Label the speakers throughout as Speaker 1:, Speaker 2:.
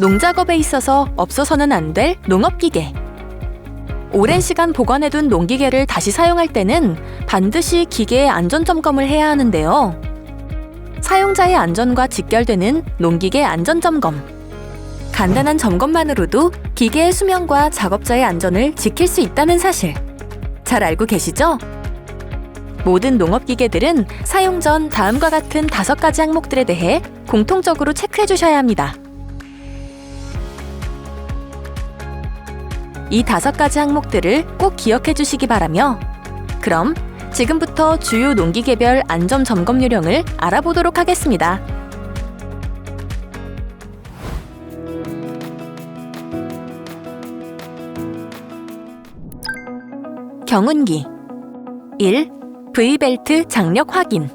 Speaker 1: 농작업에 있어서 없어서는 안 될 농업기계. 오랜 시간 보관해둔 농기계를 다시 사용할 때는 반드시 기계의 안전점검을 해야 하는데요. 사용자의 안전과 직결되는 농기계 안전점검. 간단한 점검만으로도 기계의 수명과 작업자의 안전을 지킬 수 있다는 사실 잘 알고 계시죠? 모든 농업기계들은 사용 전 다음과 같은 5가지 항목들에 대해 공통적으로 체크해 주셔야 합니다. 이 5가지 항목들을 꼭 기억해 주시기 바라며, 그럼 지금부터 주요 농기계별 안전 점검 요령을 알아보도록 하겠습니다. 경운기. 1. V벨트 장력 확인.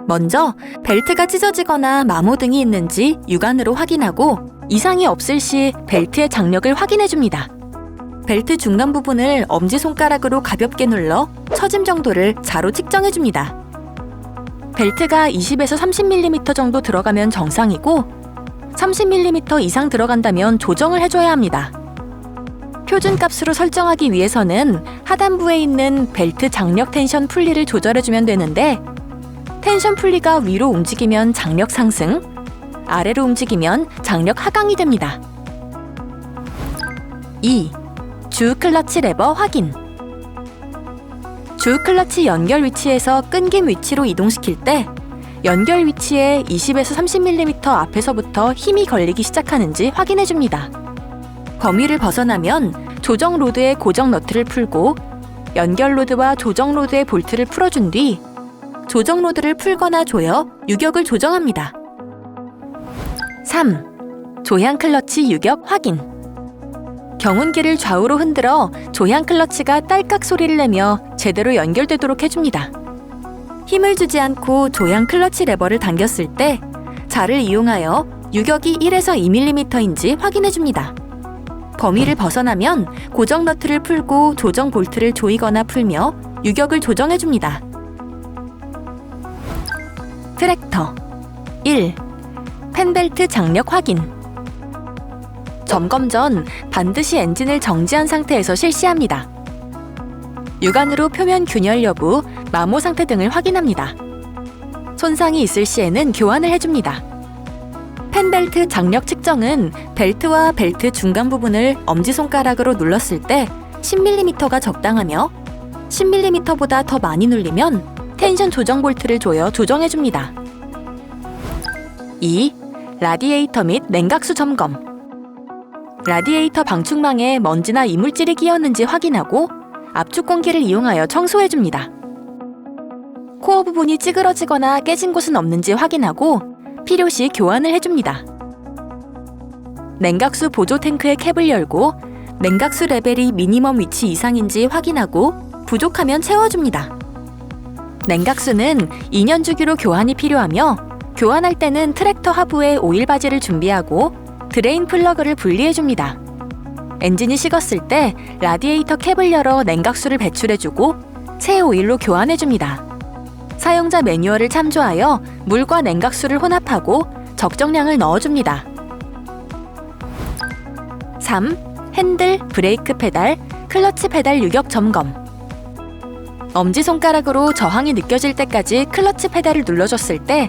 Speaker 1: 먼저 벨트가 찢어지거나 마모 등이 있는지 육안으로 확인하고 이상이 없을 시 벨트의 장력을 확인해줍니다. 벨트 중간 부분을 엄지손가락으로 가볍게 눌러 처짐 정도를 자로 측정해줍니다. 벨트가 20에서 30mm 정도 들어가면 정상이고 30mm 이상 들어간다면 조정을 해줘야 합니다. 표준값으로 설정하기 위해서는 하단부에 있는 벨트 장력 텐션 풀리를 조절해주면 되는데, 텐션 풀리가 위로 움직이면 장력 상승, 아래로 움직이면 장력 하강이 됩니다. 2. 주 클러치 레버 확인. 주 클러치 연결 위치에서 끈김 위치로 이동시킬 때 연결 위치에 20에서 30mm 앞에서부터 힘이 걸리기 시작하는지 확인해줍니다. 범위를 벗어나면 조정 로드의 고정 너트를 풀고 연결 로드와 조정 로드의 볼트를 풀어준 뒤 조정 로드를 풀거나 조여 유격을 조정합니다. 3. 조향 클러치 유격 확인. 경운기를 좌우로 흔들어 조향 클러치가 딸깍 소리를 내며 제대로 연결되도록 해줍니다. 힘을 주지 않고 조향 클러치 레버를 당겼을 때 자를 이용하여 유격이 1에서 2mm인지 확인해줍니다. 범위를 벗어나면 고정 너트를 풀고 조정 볼트를 조이거나 풀며 유격을 조정해줍니다. 트랙터. 1. 펜벨트 장력 확인. 점검 전 반드시 엔진을 정지한 상태에서 실시합니다. 육안으로 표면 균열 여부, 마모 상태 등을 확인합니다. 손상이 있을 시에는 교환을 해줍니다. 펜벨트 장력 측정은 벨트와 벨트 중간 부분을 엄지손가락으로 눌렀을 때 10mm가 적당하며 10mm보다 더 많이 눌리면 텐션 조정 볼트를 조여 조정해줍니다. 2. 라디에이터 및 냉각수 점검. 라디에이터 방충망에 먼지나 이물질이 끼었는지 확인하고 압축 공기를 이용하여 청소해줍니다. 코어 부분이 찌그러지거나 깨진 곳은 없는지 확인하고 필요시 교환을 해줍니다. 냉각수 보조 탱크의 캡을 열고 냉각수 레벨이 미니멈 위치 이상인지 확인하고 부족하면 채워줍니다. 냉각수는 2년 주기로 교환이 필요하며 교환할 때는 트랙터 하부에 오일 바지를 준비하고 드레인 플러그를 분리해줍니다. 엔진이 식었을 때 라디에이터 캡을 열어 냉각수를 배출해주고 새 오일로 교환해줍니다. 사용자 매뉴얼을 참조하여 물과 냉각수를 혼합하고 적정량을 넣어줍니다. 3. 핸들, 브레이크 페달, 클러치 페달 유격 점검. 엄지손가락으로 저항이 느껴질 때까지 클러치 페달을 눌러줬을 때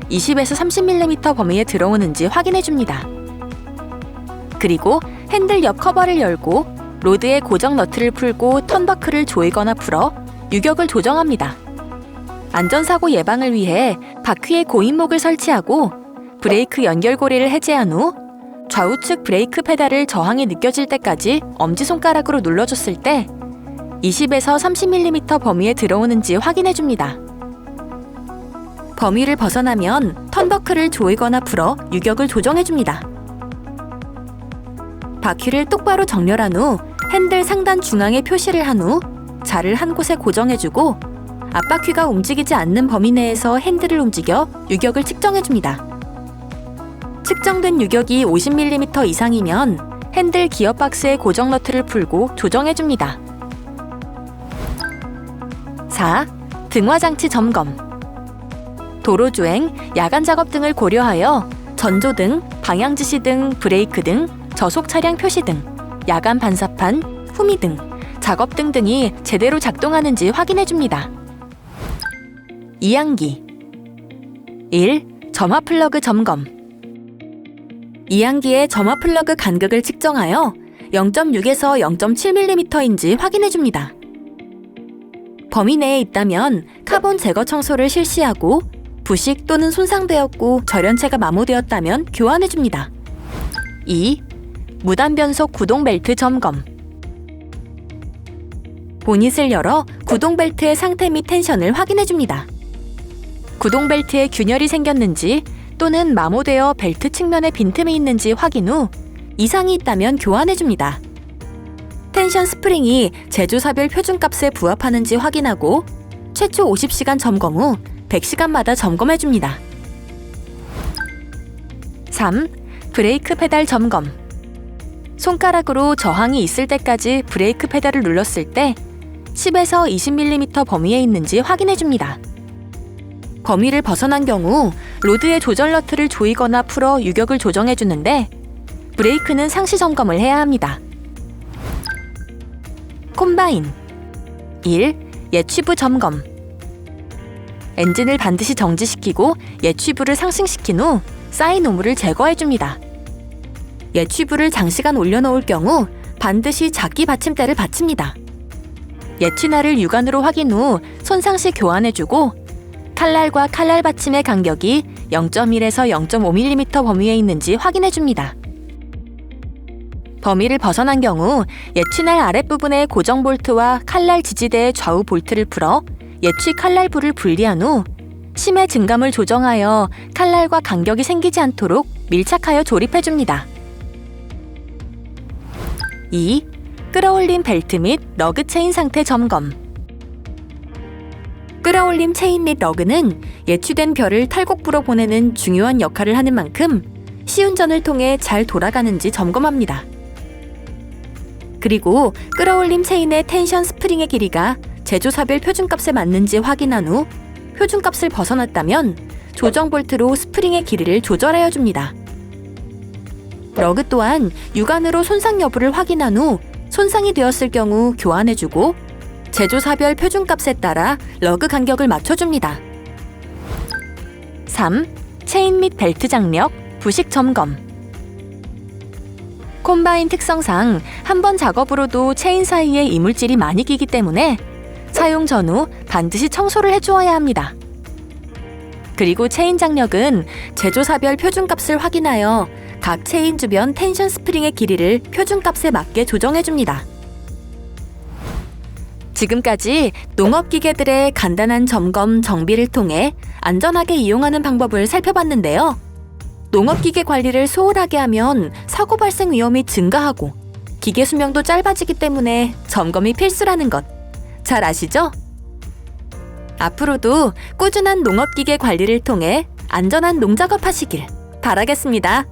Speaker 1: 20에서 30mm 범위에 들어오는지 확인해줍니다. 그리고 핸들 옆 커버를 열고 로드의 고정 너트를 풀고 턴버클을 조이거나 풀어 유격을 조정합니다. 안전사고 예방을 위해 바퀴에 고인목을 설치하고 브레이크 연결고리를 해제한 후 좌우측 브레이크 페달을 저항이 느껴질 때까지 엄지손가락으로 눌러줬을 때 20에서 30mm 범위에 들어오는지 확인해줍니다. 범위를 벗어나면 턴버클을 조이거나 풀어 유격을 조정해줍니다. 바퀴를 똑바로 정렬한 후 핸들 상단 중앙에 표시를 한 후 자를 한 곳에 고정해주고 앞바퀴가 움직이지 않는 범위 내에서 핸들을 움직여 유격을 측정해줍니다. 측정된 유격이 50mm 이상이면 핸들 기어박스의 고정 너트를 풀고 조정해줍니다. 4. 등화장치 점검. 도로주행, 야간 작업 등을 고려하여 전조등, 방향지시 등, 브레이크 등, 저속 차량 표시 등, 야간 반사판, 후미등, 작업등 등이 제대로 작동하는지 확인해 줍니다. 이항기 1. 점화 플러그 점검. 이항기의 점화 플러그 간극을 측정하여 0.6에서 0.7mm인지 확인해 줍니다. 범위 내에 있다면 카본 제거 청소를 실시하고 부식 또는 손상되었고 절연체가 마모되었다면 교환해 줍니다. 2. 무단 변속 구동 벨트 점검. 보닛을 열어 구동 벨트의 상태 및 텐션을 확인해 줍니다. 구동 벨트에 균열이 생겼는지 또는 마모되어 벨트 측면에 빈틈이 있는지 확인 후 이상이 있다면 교환해 줍니다. 텐션 스프링이 제조사별 표준값에 부합하는지 확인하고 최초 50시간 점검 후 100시간마다 점검해 줍니다. 3. 브레이크 페달 점검. 손가락으로 저항이 있을 때까지 브레이크 페달을 눌렀을 때 10에서 20mm 범위에 있는지 확인해 줍니다. 범위를 벗어난 경우 로드의 조절 너트를 조이거나 풀어 유격을 조정해 주는데 브레이크는 상시 점검을 해야 합니다. 콤바인 1. 예취부 점검. 엔진을 반드시 정지시키고 예취부를 상승시킨 후 쌓인 오물을 제거해 줍니다. 예취부를 장시간 올려놓을 경우 반드시 작기 받침대를 받칩니다. 예취날을 육안으로 확인 후 손상 시 교환해주고 칼날과 칼날 받침의 간격이 0.1에서 0.5mm 범위에 있는지 확인해줍니다. 범위를 벗어난 경우 예취날 아랫부분의 고정 볼트와 칼날 지지대의 좌우 볼트를 풀어 예취 칼날부를 분리한 후 심의 증감을 조정하여 칼날과 간격이 생기지 않도록 밀착하여 조립해줍니다. 2. 끌어올린 벨트 및 러그 체인 상태 점검. 끌어올림 체인 및 러그는 예취된 별을 탈곡부로 보내는 중요한 역할을 하는 만큼 시운전을 통해 잘 돌아가는지 점검합니다. 그리고 끌어올림 체인의 텐션 스프링의 길이가 제조사별 표준값에 맞는지 확인한 후 표준값을 벗어났다면 조정 볼트로 스프링의 길이를 조절하여 줍니다. 러그 또한 육안으로 손상 여부를 확인한 후 손상이 되었을 경우 교환해주고 제조사별 표준값에 따라 러그 간격을 맞춰줍니다. 3. 체인 및 벨트 장력, 부식 점검. 콤바인 특성상 한 번 작업으로도 체인 사이에 이물질이 많이 끼기 때문에 사용 전후 반드시 청소를 해주어야 합니다. 그리고 체인 장력은 제조사별 표준값을 확인하여 각 체인 주변 텐션 스프링의 길이를 표준값에 맞게 조정해줍니다. 지금까지 농업기계들의 간단한 점검, 정비를 통해 안전하게 이용하는 방법을 살펴봤는데요. 농업기계 관리를 소홀하게 하면 사고 발생 위험이 증가하고 기계 수명도 짧아지기 때문에 점검이 필수라는 것 잘 아시죠? 앞으로도 꾸준한 농업기계 관리를 통해 안전한 농작업 하시길 바라겠습니다.